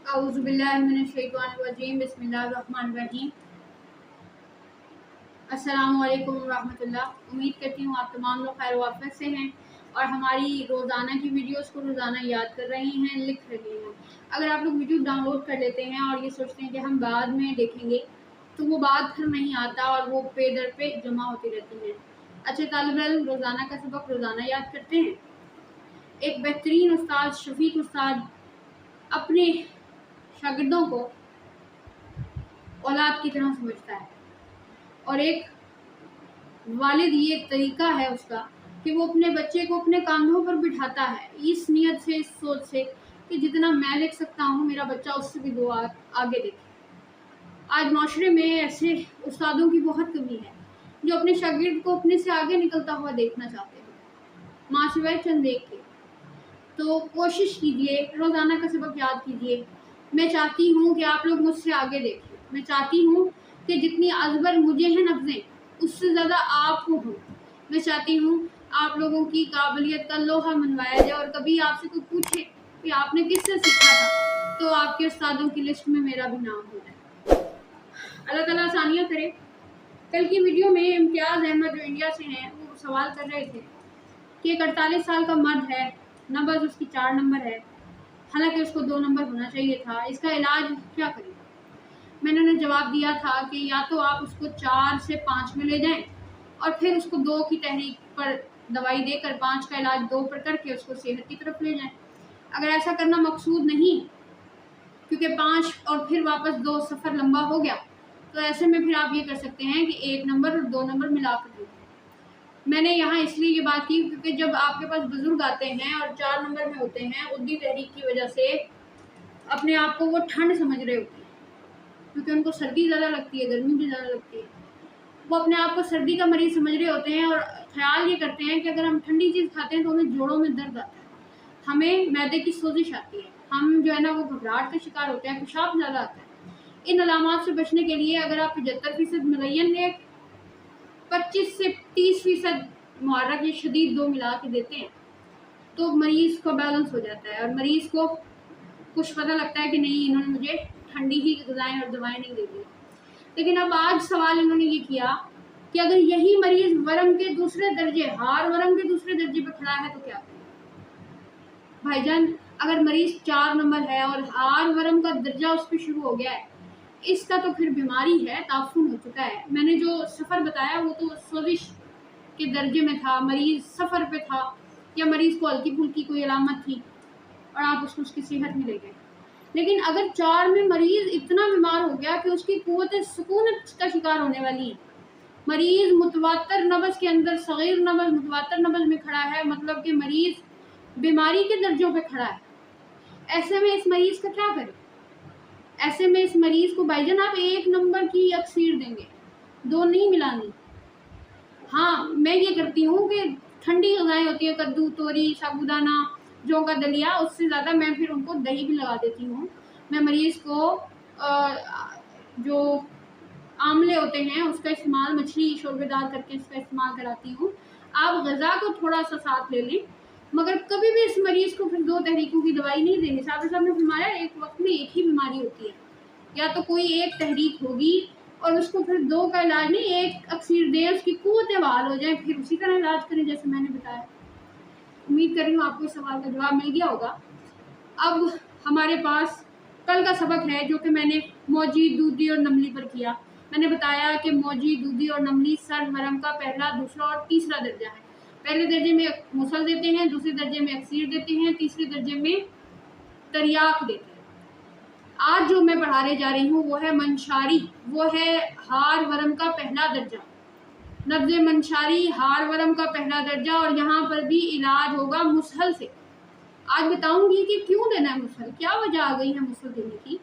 औज़ुबिल्लाहिमिनश्शैतानिर्रजीम बिस्मिल्लाहिर्रहमानिर्रहीम। अस्सलामुअलैकुम रहमतुल्लाह। उम्मीद करती हूँ आप तमाम लोग खैर वाफ़ियत से हैं और हमारी रोज़ाना की वीडियोस को रोज़ाना याद कर रही हैं, लिख रही हैं। अगर आप लोग वीडियो डाउनलोड कर लेते हैं और ये सोचते हैं कि हम बाद में देखेंगे, तो वो बाद फिर नहीं आता और वो पे दर पे जमा होती रहती हैं। अच्छे तालिब इल्म रोज़ाना का सबक रोज़ाना याद करते हैं। एक बेहतरीन उस्ताद शफीक उस्ताद अपने शागिर्दों को औलाद की तरह समझता है और एक वालिद ये तरीका है उसका कि वो अपने बच्चे को अपने कांधों पर बिठाता है, इस नियत से, इस सोच से कि जितना मैं लिख सकता हूँ मेरा बच्चा उससे भी दो आगे लिखे। आज माशरे में ऐसे उस्तादों की बहुत कमी है जो अपने शागिर्द को अपने से आगे निकलता हुआ देखना चाहते हैं, माँ सिवाय चंद देख के। तो कोशिश कीजिए, रोज़ाना का सबक याद कीजिए। मैं चाहती हूँ कि आप लोग मुझसे आगे देखें। मैं चाहती हूँ कि जितनी अजबर मुझे हैं नब्ज़ें, उससे ज़्यादा आपको हो। मैं चाहती हूँ आप लोगों की काबिलियत का लोहा मनवाया जाए और कभी आपसे कोई पूछे कि आपने किससे सीखा था, तो आपके उस्तादों की लिस्ट में मेरा भी नाम हो जाए। अल्लाह ताला आसानियाँ करे। कल की वीडियो में इम्तियाज़ अहमद जो इंडिया से हैं, वो सवाल कर रहे थे कि एक 48 साल का मर्द है, नब्ज़ उसकी 4 नंबर है, हालांकि उसको 2 नंबर होना चाहिए था, इसका इलाज क्या करें। मैंने उन्हें जवाब दिया था कि या तो आप उसको 4 से 5 में ले जाएं और फिर उसको 2 की तहरीक पर दवाई देकर 5 का इलाज 2 पर करके उसको सेहत की तरफ ले जाएं। अगर ऐसा करना मकसूद नहीं, क्योंकि 5 और फिर वापस 2 सफ़र लंबा हो गया, तो ऐसे में फिर आप ये कर सकते हैं कि 1 नंबर और 2 नंबर मिला कर दें। मैंने यहाँ इसलिए ये बात की क्योंकि जब आपके पास बुजुर्ग आते हैं और 4 नंबर में होते हैं, उद्दी तहरीक की वजह से अपने आप को वो ठंड समझ रहे होते हैं, क्योंकि उनको सर्दी ज़्यादा लगती है, गर्मी भी ज़्यादा लगती है। वो अपने आप को सर्दी का मरीज़ समझ रहे होते हैं और ख्याल ये करते हैं कि अगर हम ठंडी चीज़ खाते हैं तो हमें जोड़ों में दर्द आता है, हमें मैदे की सोजिश आती है, हम जो है ना वो घबराहट का शिकार होते हैं, पेशाब ज़्यादा आता है। इन अलामात से बचने के लिए अगर आप 75% मुलय्यन लें, 25 से 30% मुआर्रक या शदीद 2 मिला के देते हैं, तो मरीज़ का बैलेंस हो जाता है और मरीज़ को कुछ पता लगता है कि नहीं, इन्होंने मुझे ठंडी ही ग़िज़ाएँ और दवाएं नहीं दे दी। लेकिन अब आज सवाल इन्होंने ये किया कि अगर यही मरीज़ वरम के दूसरे दर्जे, हार वरम के दूसरे दर्जे पर खड़ा है तो क्या करें। भाईजान, अगर मरीज़ 4 नंबर है और हार वरम का दर्जा उस पर शुरू हो गया है, इसका तो फिर बीमारी है, ताफुन हो चुका है। मैंने जो सफ़र बताया वो तो सोजिश के दर्जे में था, मरीज़ सफ़र पे था या मरीज़ को हल्की फुल्की कोई अलामत थी और आप उसको उसकी सेहत में ले गए। लेकिन अगर 4 में मरीज़ इतना बीमार हो गया कि उसकी क़ुव्वत सुकूनत का शिकार होने वाली है, मरीज़ मुतवातर नब्ज़ के अंदर सग़ीर नब्ज़ मुतवातर नब्ज़ में खड़ा है, मतलब कि मरीज़ बीमारी के दर्जों पे खड़ा है, ऐसे में इस मरीज़ का क्या करें। ऐसे में इस मरीज़ को भाईजान आप 1 नंबर की अक्सीर देंगे, 2 नहीं मिलानी। हाँ, मैं ये करती हूँ कि ठंडी ग़िज़ाएँ होती हैं, कद्दू, तोरी, साबूदाना, जौ का दलिया, उससे ज़्यादा मैं फिर उनको दही भी लगा देती हूँ। मैं मरीज़ को जो आमले होते हैं उसका इस्तेमाल, मछली शोरबेदार करके इसका इस्तेमाल कराती हूँ। आप ग़िज़ा को थोड़ा सा साथ ले लें, मगर कभी भी इस मरीज़ को फिर 2 तहरीकों की दवाई नहीं देनी। साहब ने फरमाया एक वक्त में एक ही बीमारी होती है, या तो कोई एक तहरीक होगी और उसको फिर 2 का इलाज नहीं, 1 अक्सीर दें, उसकी क़ुव्वत बहाल हो जाए, फिर उसी तरह इलाज करें जैसे मैंने बताया। उम्मीद कर रही हूँ आपको इस सवाल का जवाब मिल गया होगा। अब हमारे पास कल का सबक है जो कि मैंने मौजी, दूधी और नमली पर किया। मैंने बताया कि मौजी, दूधी और नमली सर्द वरम का पहला, दूसरा और तीसरा दर्जा है। पहले दर्जे में मुसल देते हैं, दूसरे दर्जे में अक्सीर देते हैं, तीसरे दर्जे में तरियाक देते हैं। आज जो मैं पढ़ाने जा रही हूँ वो है मंशारी, वो है हार वरम का पहला दर्जा, नब्ज़ मंशारी, हार वरम का पहला दर्जा, और यहाँ पर भी इलाज होगा मुसल से। आज बताऊंगी कि क्यों देना है मुसल, क्या वजह आ गई है मुसल देने की।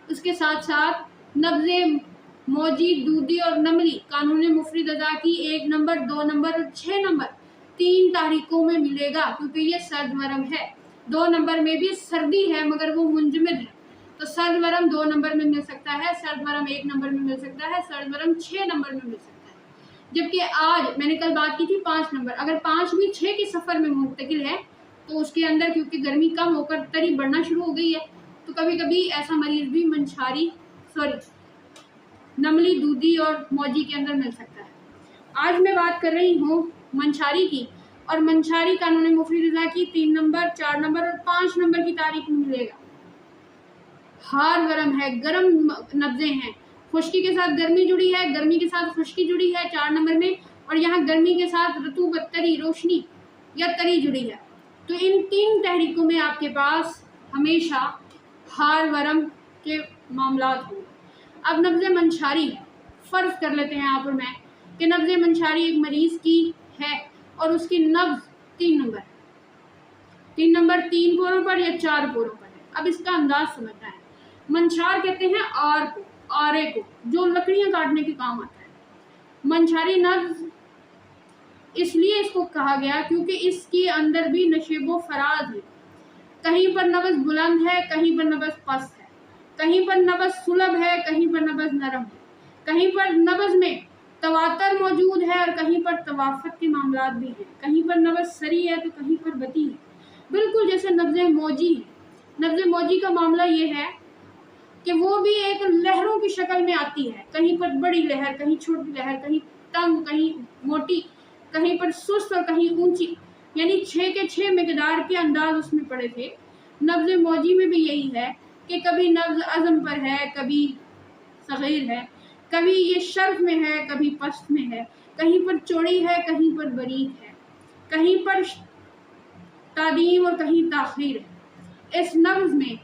उसके साथ साथ नब्ज़ मौजी, दूधी और नमली कानून मुफरिद अदा की 1 नंबर, 2 नंबर और 6 नंबर 3 तारीखों में मिलेगा, क्योंकि ये सर्द वरम है। 2 नंबर में भी सर्दी है मगर वो मुंजमद है, तो सर्द वरम 2 नंबर में मिल सकता है, सर्द वरम 1 नंबर में मिल सकता है, सर्द वरम 6 नंबर में मिल सकता है। जबकि आज मैंने कल बात की थी 5 नंबर। अगर 5 भी 6 के सफ़र में मुंतकिल है तो उसके अंदर, क्योंकि गर्मी कम होकर तरी बढ़ना शुरू हो गई है, तो कभी कभी ऐसा मरीज भी नमली, दूधी और मौजी के अंदर मिल सकता है। आज मैं बात कर रही हूँ मंशारी की, और मंशारी कानून मुफीद रज़ा की 3 नंबर, 4 नंबर और 5 नंबर की तारीख में मिलेगा। हार वरम है, गर्म नब्ज़े हैं, खुश्की के साथ गर्मी जुड़ी है, गर्मी के साथ खुश्की जुड़ी है 4 नंबर में, और यहाँ गर्मी के साथ रतूबत, तरी, रोशनी या तरी जुड़ी है। तो इन 3 तहरीकों में आपके पास हमेशा हार वरम के मामलात होंगे। अब नब्ज़े मंशारी है, फ़र्ज़ कर लेते हैं आप और मैं कि नब्ज़े मंशारी एक मरीज़ की है और उसकी नब्ज़ 3 नंबर है। 3 नंबर 3 पोरों पर या 4 पोरों पर है। अब इसका अंदाज समझना है। मंशार कहते हैं आरे को, जो लकड़ियाँ काटने के काम आता है। मंशारी नब्ज़ इसलिए इसको कहा गया क्योंकि इसके अंदर भी नशेबो फराज है। कहीं पर नब्ज़ बुलंद है, कहीं पर नब्ज़ पस्त है, कहीं पर नब्ज़ सुलभ है, कहीं पर नब्ज़ नरम है, कहीं पर नब्ज़ में तवातर मौजूद है और कहीं पर तवाफ़त के मामलात भी हैं, कहीं पर नब्ज़ सरी है तो कहीं पर बती है, बिल्कुल जैसे नब्ज़ मौजी है। नब्ज़ मौजी का मामला ये है कि वो भी एक लहरों की शक्ल में आती है, कहीं पर बड़ी लहर, कहीं छोटी लहर, कहीं तंग, कहीं मोटी, कहीं पर सुस्त और कहीं ऊंची, यानी 6 के 6 मिकदार के अंदाज उसमें पड़े थे। नब्ज़ मौजी में भी यही है कि कभी नब्ज़ अज़म पर है, कभी सग़ीर है, कभी ये शर्फ में है, कभी पस्त में है, कहीं पर चौड़ी है, कहीं पर बरीक है, कहीं पर तादीम और कहीं ताख़ीर है। इस नब्ज़ में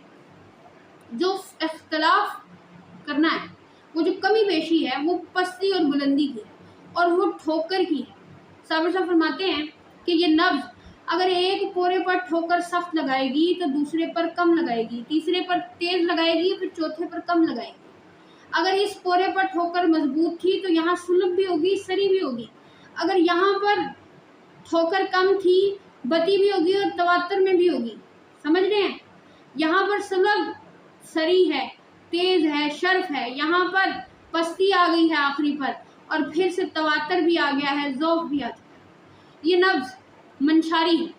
जो इख्तलाफ करना है, वो जो कमी पेशी है, वो पस्ती और बुलंदी की है और वो ठोकर की है। साबिर साहब फरमाते हैं कि ये नब्ज़ अगर एक पोरे पर ठोकर सख्त लगाएगी तो दूसरे पर कम लगाएगी, तीसरे पर तेज़ लगाएगी, फिर चौथे पर कम लगाएगी। अगर इस पोरे पर ठोकर मजबूत थी तो यहाँ सुलभ भी होगी, सरी भी होगी। अगर यहाँ पर ठोकर कम थी, बती भी होगी और तवातर में भी होगी। समझ रहे हैं? यहाँ पर सुलभ, सरी है, तेज़ है, शर्फ है, यहाँ पर पस्ती आ गई है आखिरी पर, और फिर से तवातर भी आ गया है, ज़ौफ़ भी आ चुका है। ये नब्ज़ मंशारी है।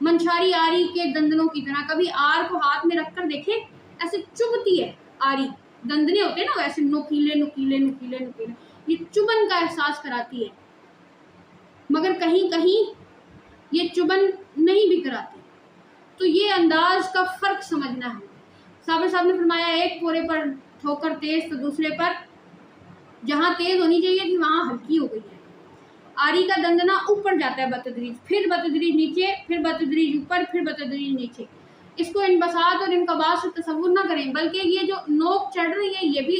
मंशारी आरी के दंदनों की तरह, कभी आर को हाथ में रखकर देखें, ऐसे चुभती है आरी, दंदने होते हैं ना, ऐसे नुकीले नुकीले नुकीले नुकीले, ये चुभन का एहसास कराती है, मगर कहीं कहीं ये चुभन नहीं भी कराती। तो ये अंदाज का फ़र्क समझना है। साबिर साहब ने फरमाया एक पोरे पर ठोकर तेज़ तो दूसरे पर जहाँ तेज़ होनी चाहिए थी वहाँ हल्की हो गई है। आरी का दंदना ऊपर जाता है बतदरीज, फिर बतदरीज नीचे, फिर बतदरीज ऊपर, फिर बतदरीज नीचे। इसको इनबसात और इनकबात से तसव्वुर ना करें, बल्कि ये जो नोक चढ़ रही है ये भी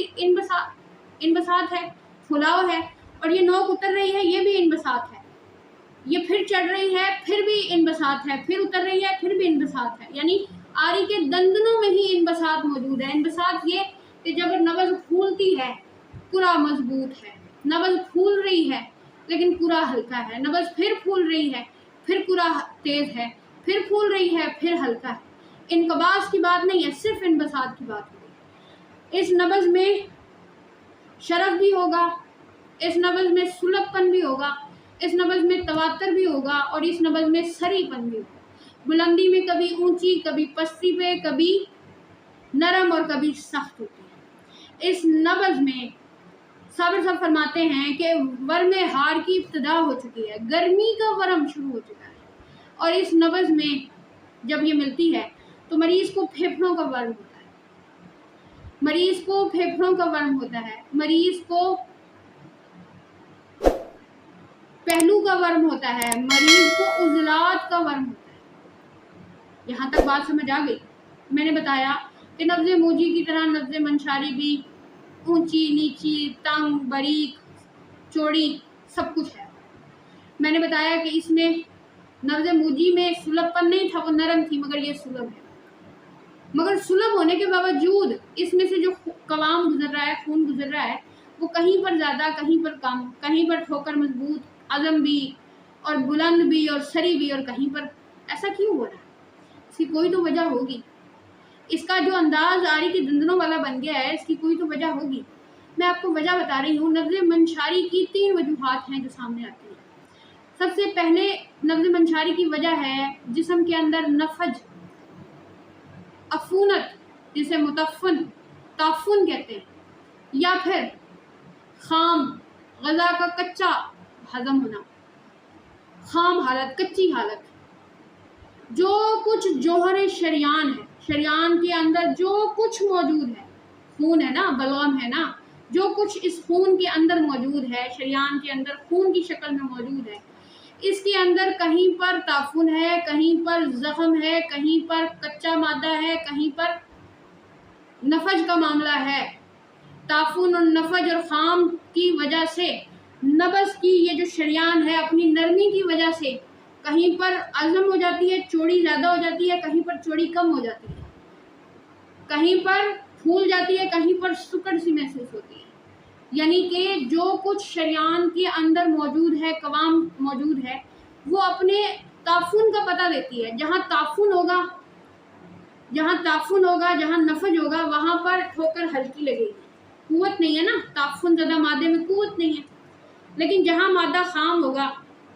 इनबसात है, फुलाव है, और ये नोक उतर रही है ये भी इनबसात है। ये फिर चढ़ रही है, फिर भी इनबसात है, फिर उतर रही है, फिर भी इनबसात है। यानी आरी के दंदनों में ही इनबसात मौजूद है। इनबसात ये कि जब नब्ज़ फूलती है पूरा मजबूत है, नब्ज़ फूल रही है लेकिन पूरा हल्का है, नब्ज़ फिर फूल रही है, फिर पूरा तेज़ है, फिर फूल रही है, फिर हल्का है। इनकबास की बात नहीं है, सिर्फ इनबसात की बात होगी। इस नब्ज़ में शरफ भी होगा, इस नब्ज़ में सुलभपन भी होगा, इस नब्ज़ में तवातर भी होगा, और इस नब्ज़ में सरीपन भी होगा। बुलंदी में कभी ऊंची, कभी पस्ती पे, कभी नरम और कभी सख्त होती है। इस नब्ज़ में साबिर साहब फरमाते हैं कि वर्म हार की इब्तिदा हो चुकी है, गर्मी का वरम शुरू हो चुका है, और इस नब्ज़ में जब ये मिलती है तो मरीज़ को फेफड़ों का वर्म होता है, मरीज़ को फेफड़ों का वर्म होता है, मरीज़ को पहलू का वर्म होता है, मरीज़ को उज़लात का वर्म होता है। यहाँ तक बात समझ आ गई? मैंने बताया कि नब्ज़े मौजी की तरह नब्ज़े मंशारी भी ऊंची, नीची, तंग, बारीक, चौड़ी, सब कुछ है। मैंने बताया कि इसमें नब्ज़े मौजी में सुलभपन नहीं था, वो नरम थी, मगर ये सुलभ है। मगर सुलभ होने के बावजूद इसमें से जो कवाम गुजर रहा है, खून गुजर रहा है, वो कहीं पर ज़्यादा, कहीं पर कम, कहीं पर ठोकर मजबूत, अज़म भी और बुलंद भी और सरी भी, और कहीं पर ऐसा क्यों हो रहा है? इसकी कोई तो वजह होगी। इसका जो अंदाज आरी के दंदनों वाला बन गया है, इसकी कोई तो वजह होगी। मैं आपको वजह बता रही हूँ। नब्ज़े मंशारी की 3 वजूहात हैं जो सामने आती हैं। सबसे पहले नब्ज़े मंशारी की वजह है जिस्म के अंदर नफज, अफूनत जिसे मुतफ़न ताफ़ुन कहते हैं, या फिर खाम ग़ज़ा का कच्चा हज़म होना, खाम हालत, कच्ची हालत। जो कुछ जौहर शरियान है, शरियान के अंदर जो कुछ मौजूद है, खून है ना, बलगम है ना, जो कुछ इस खून के अंदर मौजूद है, शरियान के अंदर खून की शक्ल में मौजूद है, इसके अंदर कहीं पर ताफुन है, कहीं पर जख्म है, कहीं पर कच्चा मादा है, कहीं पर नफज का मामला है। ताफुन और नफज और खाम की वजह से नबस की ये जो शरियान है अपनी नरमी की वजह से कहीं पर अज़म हो जाती है, चौड़ी ज़्यादा हो जाती है, कहीं पर चौड़ी कम हो जाती है, कहीं पर फूल जाती है, कहीं पर सुकड़ सी महसूस होती है। यानी कि जो कुछ शरियान के अंदर मौजूद है, कवाम मौजूद है, वो अपने ताफुन का पता देती है। जहाँ ताफुन होगा, जहाँ नफज होगा, वहाँ पर ठोकर हल्की लगेगी, कुव्वत नहीं है ना, ताफुन ज़्यादा मादे में कुव्वत नहीं है। लेकिन जहाँ मादा खाम होगा,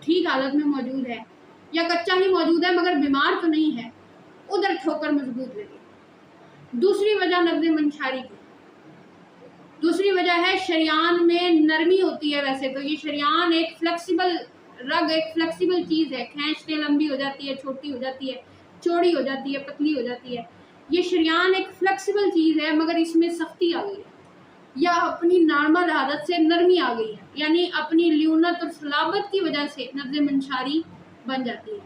ठीक हालत में मौजूद है या कच्चा ही मौजूद है मगर बीमार तो नहीं है, उधर ठोकर मजबूत लगेगी। दूसरी वजह नब्ज़ मंशारी की, दूसरी वजह है शरियान में नरमी होती है। वैसे तो ये शरियान एक फ्लेक्सिबल रग, एक फ्लेक्सिबल चीज़ है, खींचते लंबी हो जाती है, छोटी हो जाती है, चौड़ी हो जाती है, पतली हो जाती है। ये शरियान एक फ्लेक्सिबल चीज़ है मगर इसमें सख्ती आ गई है या अपनी नॉर्मल हालत से नरमी आ गई है, यानी अपनी ल्यूनत और सलाबत की वजह से नब्ज़ मंशारी बन जाती है।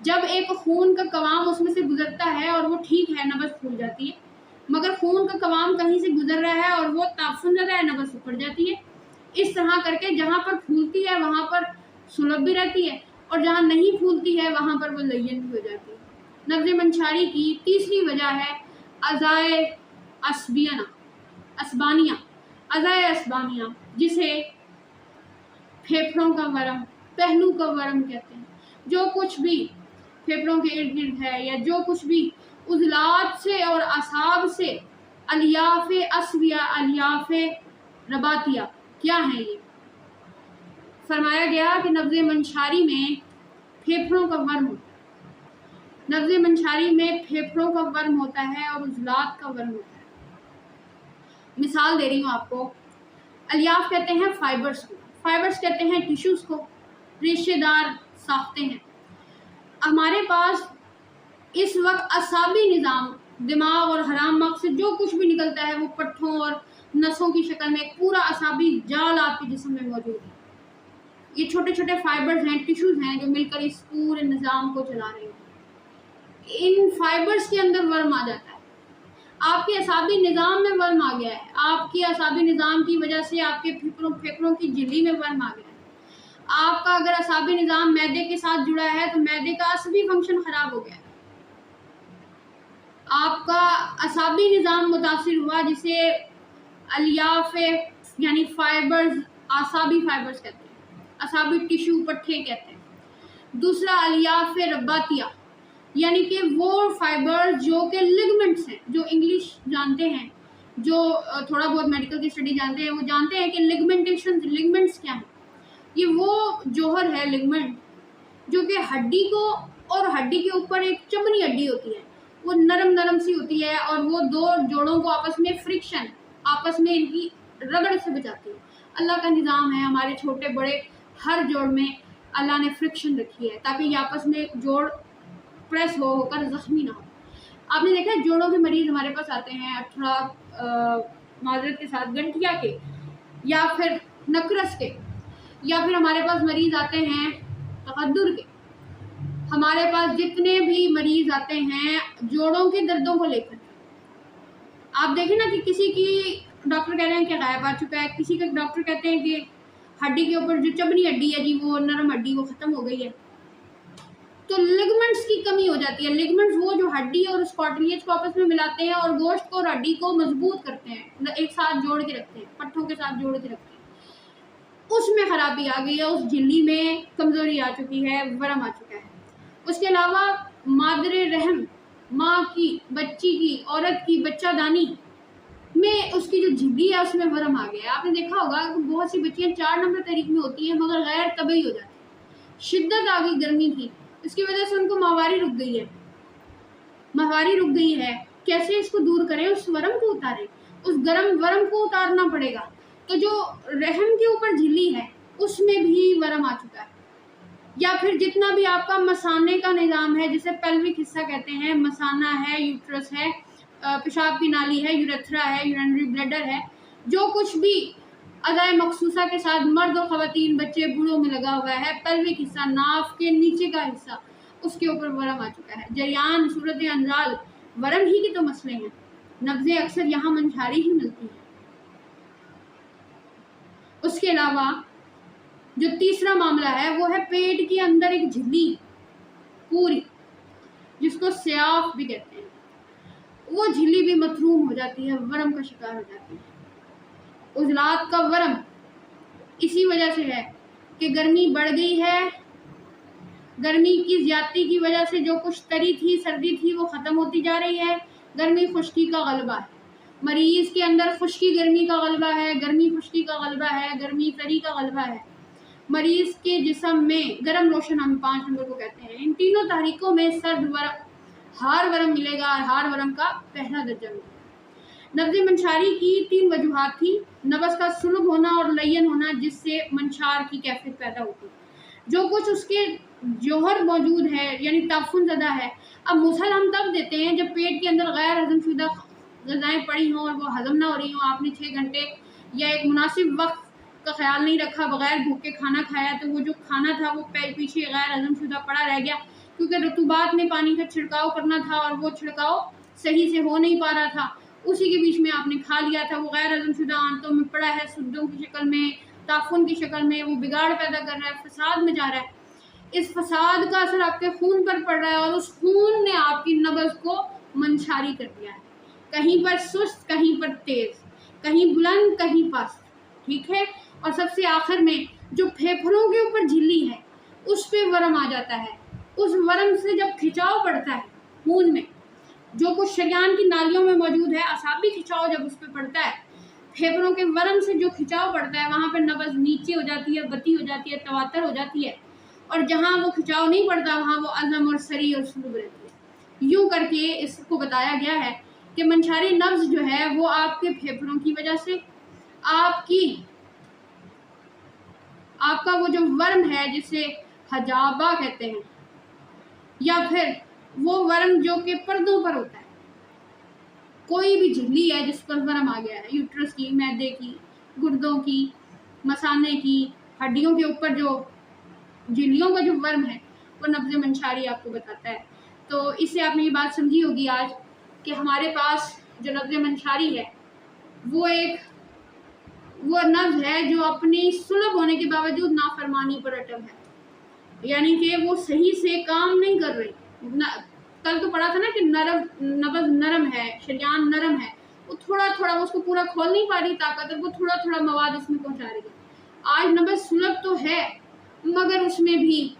जब एक खून का कवाम उसमें से गुजरता है और वो ठीक है, नब्ज़ फूल जाती है, मगर खून का कवाम कहीं से गुजर रहा है और वो ताफुन ज़्यादा है, नब्ज़ उखड़ जाती है। इस तरह करके जहाँ पर फूलती है वहाँ पर सुलभ भी रहती है और जहाँ नहीं फूलती है वहाँ पर वो लय्यन भी हो जाती है। नब्ज़ मंशारी की तीसरी वजह है अज़ाए अस्बानिया, अज़ाए अस्बानिया, जिसे फेफड़ों का वरम, पहलू का वरम कहते हैं। जो कुछ भी फेफड़ों के इर्द गिर्द है या जो कुछ भी उज़लात से और असाब से, अलियाफ़ अस्विया, अलियाफ़ रबातिया क्या है ये? फरमाया गया कि नब्ज़ मंशारी में फेफड़ों का वर्म होता है, नब्ज़ मंशारी में फेफड़ों का वर्म होता है और उज़लात का वर्म होता है। मिसाल दे रही हूँ आपको। अलियाफ़ कहते हैं फाइबर्स को, फाइबर्स कहते हैं टिश्यूज़ को, रेशेदार साख्तें हैं। हमारे पास इस वक्त असाबी निज़ाम, दिमाग और हराम मग़ज़ से जो कुछ भी निकलता है वो पट्ठों और नसों की शक्ल में एक पूरा असाबी जाल आपके जिस्म में मौजूद है। ये छोटे छोटे फाइबर्स हैं, टिश्यूज़ हैं जो मिलकर इस पूरे निज़ाम को चला रहे हैं। इन फाइबर्स के अंदर वर्म आ जाता है, आपके असाबी निज़ाम में वर्म आ गया है, आपके असाबी निज़ाम की वजह से आपके फेफड़ों की झिल्ली में वर्म आ गया है। आपका अगर असाबी निज़ाम मैदे के साथ जुड़ा है तो मैदे का असबी फंक्शन ख़राब हो गया है। आपका असाबी निज़ाम मुतासिर हुआ, जिसे अलियाफ़ यानी फाइबर्स, आसाबी फाइबर्स कहते हैं, असाबी टिश्यू पट्ठे कहते हैं। दूसरा अलियाफ़ रब्बातिया, यानी कि वो फाइबर्स जो कि लिगमेंट्स हैं, जो इंग्लिश जानते हैं, जो थोड़ा बहुत मेडिकल की स्टडी जानते हैं, वो जानते हैं कि लिगमेंट्स क्या हैं। ये वो जौहर है लिगमेंट जो कि हड्डी को, और हड्डी के ऊपर एक चमड़ी हड्डी होती है, वो नरम सी होती है और वो दो जोड़ों को आपस में फ्रिक्शन, आपस में इनकी रगड़ से बचाती है। अल्लाह का निज़ाम है, हमारे छोटे बड़े हर जोड़ में अल्लाह ने फ्रिक्शन रखी है ताकि ये आपस में जोड़ प्रेस होकर ज़ख्मी ना हो। आपने देखा है जोड़ों के मरीज़ हमारे पास आते हैं थोड़ा माजरत के साथ गंठिया के या फिर नकरस के, या फिर हमारे पास मरीज़ आते हैं तकद्दुर के। हमारे पास जितने भी मरीज़ आते हैं जोड़ों के दर्दों को लेकर, आप देखें ना कि किसी की डॉक्टर कह रहे हैं कि गायब आ चुका है, किसी का डॉक्टर कहते हैं कि हड्डी के ऊपर जो चमड़ी हड्डी है जी, वो नरम हड्डी वो ख़त्म हो गई है। तो लिगमेंट्स की कमी हो जाती है। लिगमेंट्स वो जो हड्डी और उस कार्टिलेज को आपस में मिलाते हैं और गोश्त को और हड्डी को मजबूत करते हैं, एक साथ जोड़ के रखते हैं, पट्ठों के साथ जोड़ के रखते हैं। उसमें ख़राबी आ गई है, उस झिल्ली में कमज़ोरी आ चुकी है, वरम आ चुका है। उसके अलावा मादरे रहम, माँ की, बच्ची की, औरत की बच्चादानी में उसकी जो झिल्ली है उसमें वरम आ गया है। आपने देखा होगा कि बहुत सी बच्चियाँ 4 नंबर तारीख में होती हैं मगर गैर तबई हो जाती है। शिद्दत आ गई गर्मी की, इसकी वजह से उनको माहवारी रुक गई है। माहवारी रुक गई है कैसे इसको दूर करें, उस वरम को उतारें, उस गरम वरम को उतारना पड़ेगा। तो जो रहम के ऊपर झिल्ली है उसमें भी वरम आ चुका है। या फिर जितना भी आपका मसाने का निज़ाम है, जिसे पेल्विक हिस्सा कहते हैं, मसाना है, यूट्रस है, पेशाब की नाली है, यूरेथ्रा है, यूरिनरी ब्लैडर है, जो कुछ भी अज़ाए मखसूसा के साथ मर्द और ख़वातीन, बच्चे, बूढ़ों में लगा हुआ है, पेल्विक हिस्सा, नाफ के नीचे का हिस्सा, उसके ऊपर वरम आ चुका है। जरियान, सूरत अंजाल, वरम ही के तो मसले हैं। नब्ज़ें अक्सर यहाँ मंशारी ही मिलती हैं। उसके अलावा जो तीसरा मामला है वो है पेट के अंदर एक झिल्ली पूरी, जिसको स्याफ भी कहते हैं, वो झिल्ली भी मथरूम हो जाती है, वरम का शिकार हो जाती है। उजलात का वरम इसी वजह से है कि गर्मी बढ़ गई है, गर्मी की ज्यादती की वजह से जो कुछ तरी थी, सर्दी थी, वो ख़त्म होती जा रही है। गर्मी खुश्की का गलबा है, मरीज़ के अंदर खुश्की गर्मी का गलबा है, गर्मी खुश्की का गलबा है, गर्मी तरी का गलबा है। मरीज़ के जिस्म में गर्म रोशन हम 5 नंबर को कहते हैं। इन तीनों तारीखों में सर्द वरम, हार वरम मिलेगा और हार वरम का पहला दर्जा मिलेगा। नब्ज़ मंशारी की 3 वजूहात थी, नब्ज़ का सुलभ होना और लयन होना, जिससे मंशार की कैफियत पैदा होती। जो कुछ उसके जौहर मौजूद है यानी ताफुन ज़दा है। अब मुसल हम तब देते हैं जब पेट के अंदर गैर हजमशुदा ग़िज़ाएँ पड़ी हों और वो हज़म ना हो रही हों, आपने 6 घंटे या एक मुनासिब वक्त का ख्याल नहीं रखा, बगैर भूख के खाना खाया, तो वो जो खाना था वो पीछे गैर हजमशुदा पड़ा रह गया, क्योंकि रतूबात में पानी का छिड़काव करना था और वो छिड़काव सही से हो नहीं पा रहा था, उसी के बीच में आपने खा लिया था। वो गैर हजमशुदा आंतों में पड़ा है, सुद्दों की शक्ल में, ताफुन की शक्ल में, वो बिगाड़ पैदा कर रहा है, फसाद में जा रहा है। इस फसाद का असर आपके खून पर पड़ रहा है और उस खून ने आपकी नब्ज़ को मंशारी कर दिया है, कहीं पर सुस्त, कहीं पर तेज, कहीं बुलंद, कहीं पस्त, ठीक है। और सबसे आखिर में जो फेफड़ों के ऊपर झिल्ली है उस पे वरम आ जाता है। उस वरम से जब खिंचाव पड़ता है खून में, जो कुछ शरियान की नालियों में मौजूद है, असाबी खिंचाव जब उस पर पड़ता है, फेफड़ों के वरम से जो खिंचाव पड़ता है, वहाँ पर नब्ज़ नीचे हो जाती है, बत्ती हो जाती है, तवातर हो जाती है। और जहाँ वो खिंचाव नहीं पड़ता वहाँ वो अज़म और सरी और सुलभ रहती है। यूँ करके इसको बताया गया है कि मंशारी नब्ज़ जो है वो आपके फेफड़ों की वजह से, आपका वो जो वर्म है जिसे हजाबा कहते हैं, या फिर वो वर्म जो कि पर्दों पर होता है, कोई भी झिल्ली है जिस पर वर्म आ गया है, यूट्रस की, मैदे की, गुर्दों की, मसाने की, हड्डियों के ऊपर जो झिल्लियों का जो वर्म है, वो नब्ज़ मंशारी आपको बताता है। तो इससे आपने ये बात समझी होगी आज कि हमारे पास जो नब्ज़ मंशारी है वो नब्ज़ है जो अपनी सुलभ होने के बावजूद नाफरमानी पर अटल है, यानी कि वो सही से काम नहीं कर रही। कल तो पढ़ा था ना कि नब्ज़ नरम है, शरियान नरम है, वो थोड़ा थोड़ा, वो उसको पूरा खोल नहीं पा रही ताकत, वो थोड़ा थोड़ा मवाद उसमें पहुँचा रही है। आज नब्ज़ सुलभ तो है मगर उसमें भी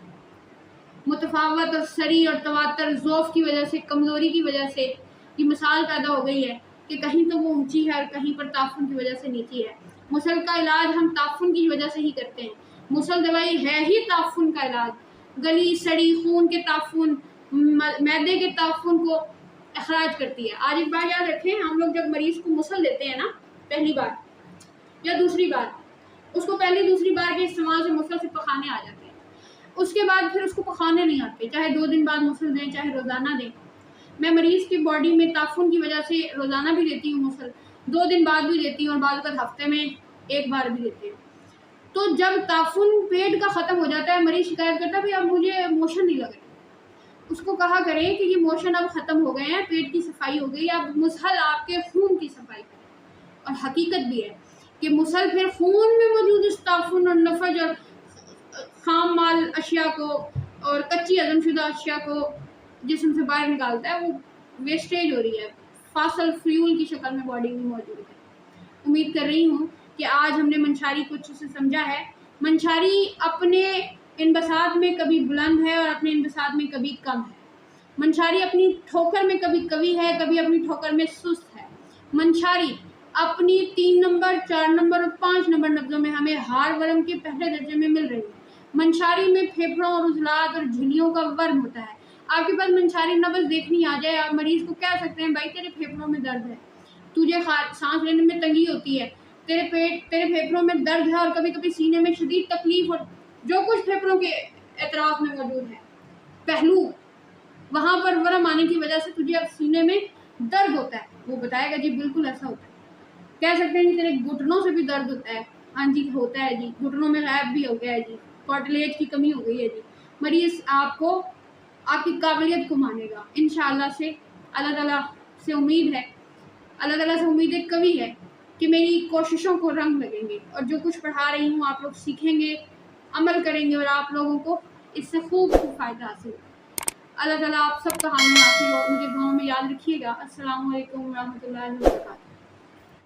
मुतफावत और सरी और तवातर ज़ौफ़ की वजह से, कमज़ोरी की वजह से ये मिसाल पैदा हो गई है कि कहीं तो वो ऊंची है और कहीं पर ताफुन की वजह से नीची है। मुसल का इलाज हम ताफुन की वजह से ही करते हैं। मुसल दवाई है ही ताफुन का इलाज, गली सड़ी खून के ताफुन, मैदे के ताफुन को अखराज करती है। आज एक बात याद रखें, हम लोग जब मरीज़ को मुसल देते हैं ना, पहली बार या दूसरी बार, उसको पहली दूसरी बार के इस्तेमाल से मुसल से पखाने आ जाते हैं, उसके बाद फिर उसको पखाने नहीं आते, चाहे 2 दिन बाद मुसल दें, चाहे रोज़ाना दें। मैं मरीज़ की बॉडी में ताफुन की वजह से रोज़ाना भी लेती हूँ मुसल, 2 दिन बाद भी लेती हूँ और बाद का हफ्ते में 1 बार भी लेती हूँ। तो जब ताफुन पेट का ख़त्म हो जाता है, मरीज़ शिकायत करता है भाई अब मुझे मोशन नहीं लग रहे, उसको कहा करें कि ये मोशन अब ख़त्म हो गए हैं, पेट की सफाई हो गई, अब मुसल आपके खून की सफाई करें। और हकीकत भी है कि मुसल फिर खून में मौजूद इस ताफुन और नफज और खाम माल अशिया को और कच्ची हजमशुदा अशिया को जिस्म से बाहर निकालता है, वो वेस्टेज हो रही है, फासल फ्यूल की शक्ल में बॉडी में मौजूद है। उम्मीद कर रही हूँ कि आज हमने मंशारी को अच्छे से समझा है। मंशारी अपने इनबसात में कभी बुलंद है और अपने इनबसात में कभी कम है। मंशारी अपनी ठोकर में कभी कवि है, कभी अपनी ठोकर में सुस्त है। मंशारी अपनी 3 नंबर, 4 नंबर और 5 नंबर नब्ज़ों में हमें हार वरम के पहले दर्जे में मिल रही है। मंशारी में फेफड़ों और उजलात और झिल्लियों का वर्म होता है। आपके पास मंशारी नब्ज़ देखनी आ जाए, आप मरीज़ को कह सकते हैं भाई तेरे फेफड़ों में दर्द है, तुझे सांस लेने में तंगी होती है, तेरे फेफड़ों में दर्द है और कभी कभी सीने में शदीद तकलीफ और जो कुछ फेफड़ों के एतराफ़ में मौजूद है पहलू, वहाँ पर वरम आने की वजह से तुझे अब सीने में दर्द होता है, वो बताएगा जी बिल्कुल ऐसा होता है। कह सकते हैं जी तेरे घुटनों से भी दर्द होता है, हाँ जी होता है जी, घुटनों में गैप भी हो गया है जी, कार्टिलेज की कमी हो गई है जी। मरीज़ आपको आपकी काबिलियत को मानेगा इंशाअल्लाह से। अल्लाह ताला से उम्मीद है, अल्लाह ताला से उम्मीद एक कवि है कि मेरी कोशिशों को रंग लगेंगे और जो कुछ पढ़ा रही हूँ आप लोग सीखेंगे, अमल करेंगे और आप लोगों को इससे खूब फ़ायदा हासिल होगा। अल्लाह ताला आप सबका हामी नासिर हो। मुझे दुआओं में याद रखिएगा। अस्सलामु अलैकुम व रहमतुल्लाहि व बरकातहू।